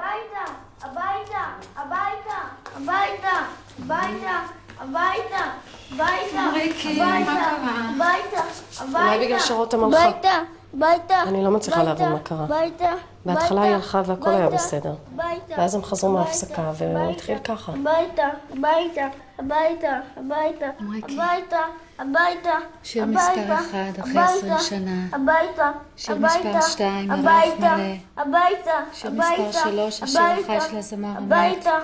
הביתה, הביתה, הביתה, הביתה, הביתה, הביתה, הביתה, ריקי, מה קרה? הביתה, הביתה, אולי בגלל שרותם הלכה. הביתה, הביתה, אני לא מצליחה להבין מה קרה. הביתה, בהתחלה היא הלכה והכל היה בסדר. הביתה, ואז הם חזרו מההפסקה והוא התחיל ככה. הביתה, הביתה, הביתה, הביתה, הביתה, הביתה, שיר מספר 1 אחרי 20 שנה. הביתה, שיר מספר 2 הרף הביתה, מלא. הביתה, שיר מספר 3 השיר החי של הזמר המת. הביתה,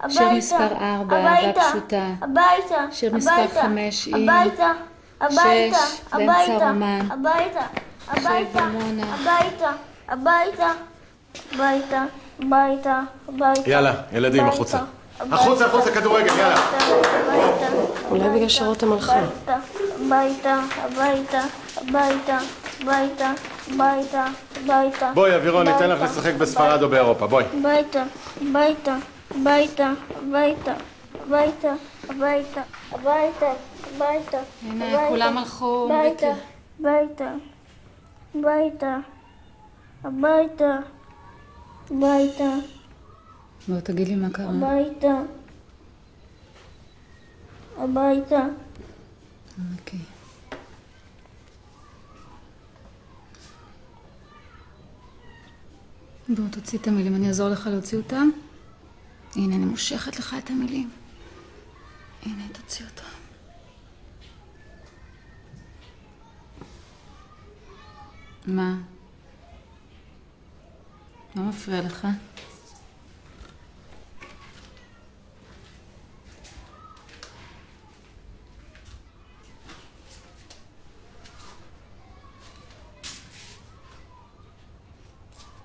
שיר מספר 4 אהבה פשוטה. הביתה, שיר מספר 5 עם. הביתה, הביתה, 6 באמצע הרומן. הביתה, הביתה, במונה. הביתה, הביתה, הביתה, הביתה, הביתה. יאללה, ילדים, החוצה. החוצה, החוצה, כדורגל, יאללה. אולי בגלל שרותם הלכה. הביתה, הביתה, הביתה, הביתה, הביתה, הביתה. בואי, אבירון, ניתן לך לשחק בספרד או באירופה, בואי. הביתה, הביתה, הביתה, הביתה, הביתה, הביתה, הביתה, הביתה. הנה, כולם הלכו. הביתה, הביתה, הביתה, הביתה, הביתה, בוא תגיד לי מה קרה. הביתה, הביתה. אוקיי. בוא תוציא את המילים, אני אעזור לך להוציא אותם. הנה, אני מושכת לך את המילים. הנה, תוציא אותם. מה? לא מפריע לך?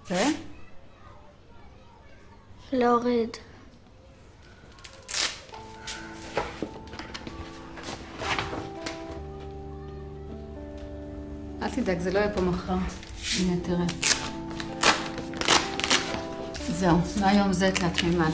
זה? להוריד. אל תדאג, זה לא יהיה פה מחר. הנה, תראה. זהו, מהיום זה תלת מימד.